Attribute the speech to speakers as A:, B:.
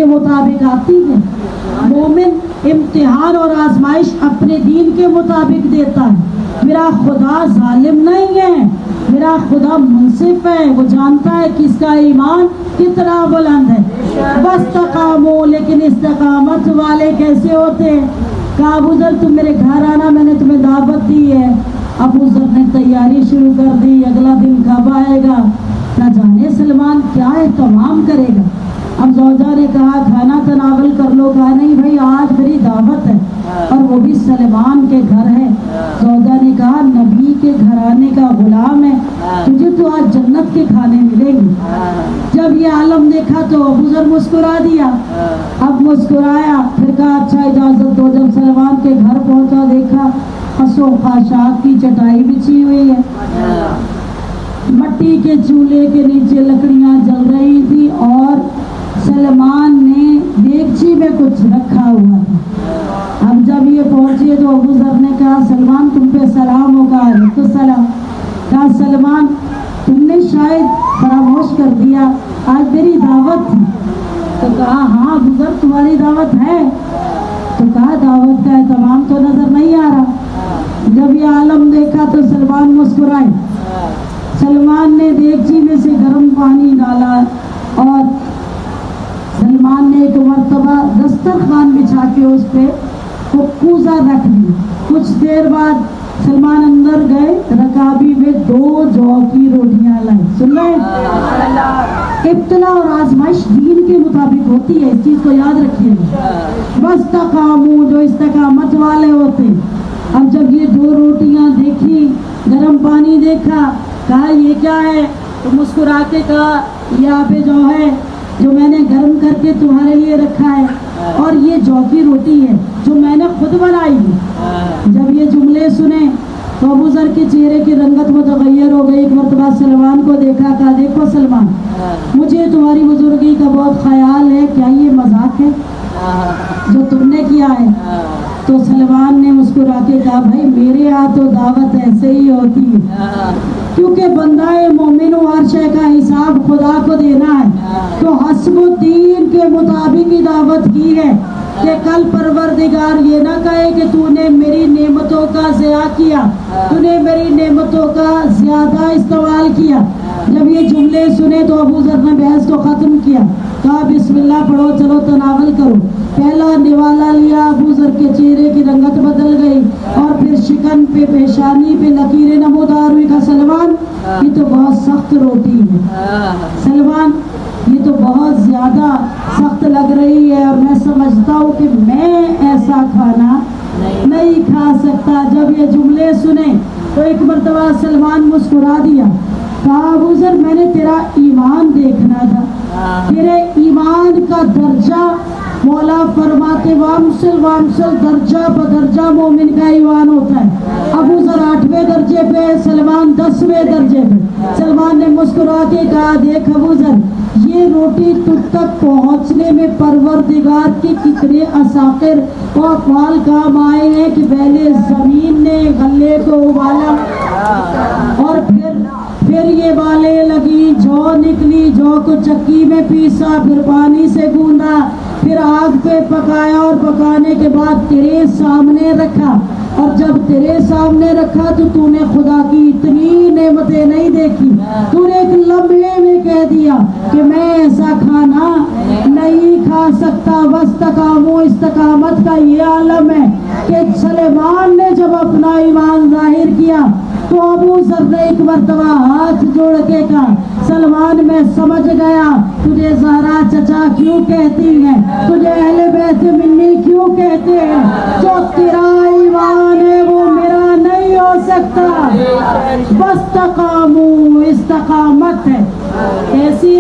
A: کے مطابق آتی ہے۔ مومن امتحان اور آزمائش اپنے دین کے مطابق دیتا ہے۔ میرا خدا ظالم نہیں ہے، میرا خدا منصف ہے، وہ جانتا ہے کہ اس کا ایمان کتنا بلند ہے۔ واستقاموا، لیکن استقامت والے کیسے ہوتے ہیں؟ کہا ابو ذر تم میرے گھر آنا، میں نے تمہیں دعوت دی ہے۔ ابو ذر نے تیاری شروع کر دی، اگلا دن کب آئے گا، نہ جانے سلمان کیا اہتمام کرے گا۔ اب زوجہ نے کہا کھانا تناول کر لو، کہا نہیں بھائی آج میری دعوت ہے اور وہ بھی سلمان کے گھر ہے۔ زوجہ نے کہا نبی کے گھرانے کا غلام ہے، تجھے تو آج جنت کے کھانے ملیں گے۔ جب یہ عالم دیکھا تو ابو ذر مسکرا دیا، اب مسکرایا پھر کہا اچھا اجازت دو۔ جب سلمان کے گھر پہنچا دیکھا خس و خاشاک کی چٹائی بچھی ہوئی ہے، مٹی کے چولہے کے نیچے لکڑیاں جل رہی تھی اور سلمان نے دیگچی میں کچھ رکھا ہوا تھا۔ اب جب یہ پہنچے تو ابو ذر نے کہا سلمان تم پہ سلام ہوگا۔ تو سلام کہا سلمان تم نے شاید فراموش کر دیا، آج میری دعوت تھی۔ تو کہا ہاں ابو ذر تمہاری دعوت ہے۔ تو کہا دعوت کا اہتمام تو نظر نہیں آ رہا۔ جب یہ عالم دیکھا تو سلمان مسکرائے۔ سلمان نے دیگچی میں سے گرم پانی ڈالا اور سلمان نے ایک مرتبہ دسترخوان بچھا کے اس پہ وہ کوزہ رکھ دی۔ کچھ دیر بعد سلمان اندر گئے، رکابی میں 2 جو کی روٹیاں لائے۔ سن رہے ہیں؟ ابتلا اور آزمائش دین کے مطابق ہوتی ہے، اس چیز کو یاد رکھیے۔ واستقاموا، جو استقامت والے ہوتے۔ اب جب یہ 2 روٹیاں دیکھی، گرم پانی دیکھا، کہا یہ کیا ہے؟ تو مسکرا کے کہا یہاں پہ جو ہے جو میں نے گرم کر کے تمہارے لیے رکھا ہے، اور یہ جو کی روٹی ہے جو میں نے خود بنائی ہے۔ جب یہ جملے سنے تو ابو ذر کے چہرے کی رنگت متغیر ہو گئی۔ ایک مرتبہ سلمان کو دیکھا، کہا دیکھو سلمان مجھے تمہاری بزرگی کا بہت خیال ہے، کیا یہ مذاق ہے جو تم نے کیا ہے؟ تو سلمان نے مسکرا کے کہا بھائی میرے ہاتھوں دعوت ایسے ہی ہوتی ہے، کیونکہ بندہ مومن و ہر شے کا حساب خدا کو دینا ہے، تو حسب الدین کے مطابق ہی دعوت کی ہے کہ کل پروردگار یہ نہ کہے کہ تو نے میری نعمتوں کا ضیاع کیا، تو نے میری نعمتوں کا زیادہ استعمال کیا۔ جب یہ جملے سنے تو ابو ذر نے بحث کو ختم کیا، کہا بسم اللہ پڑھو چلو تناول کرو۔ پہلا نوالا لیا، ابو ذر کے چہرے کی رنگت بدل گئی اور پھر شکن پہ پیشانی پہ لکیریں نمودار ہوئی۔ کہا سلمان یہ تو بہت سخت روٹی ہے، سلمان یہ تو بہت زیادہ سخت لگ رہی ہے، اور میں سمجھتا ہوں کہ میں ایسا کھانا نہیں کھا سکتا۔ جب یہ جملے سنے تو ایک مرتبہ سلمان مسکرا دیا، کہا ابو ذر میں نے تیرا ایمان دیکھنا تھا، تیرے ایمان کا درجہ مولا فرماتے وامسل درجہ بدرجہ مومن کا ایمان ہوتا ہے۔ ابو ذر 8ویں درجے پہ، سلمان 10ویں درجے پہ۔ سلمان نے مسکرا کے کہا دیکھ ابو ذر یہ روٹی تجھ تک پہنچنے میں پروردگار کے کتنے اساقر و افعال کام آئے ہیں کہ پہلے زمین نے غلے کو ابالا اور پھر یہ بالیں لگی، جو نکلی، جو کو چکی میں پیسا، پھر پانی سے گوندا، پھر آگ پہ پکایا اور پکانے کے بعد تیرے سامنے رکھا، اور جب تیرے سامنے رکھا تو نے خدا کی اتنی نعمتیں نہیں دیکھی، تو نے ایک لمحے میں کہہ دیا کہ میں ایسا کھانا نہیں کھا سکتا۔ واستقاموا، استقامت کا یہ عالم ہے کہ سلیمان نے جب اپنا ایمان ظاہر کیا تو ابو ذر نے ایک مرتبہ ہاتھ جوڑ کے کہا سلمان میں سمجھ گیا تجھے زہرا چچا کیوں کہتی ہیں، تجھے اہل بیت منی کیوں کہتے ہیں، جو تیرا ایمان ہے وہ میرا نہیں ہو سکتا۔ واستقاموا، استقامت ہے ایسی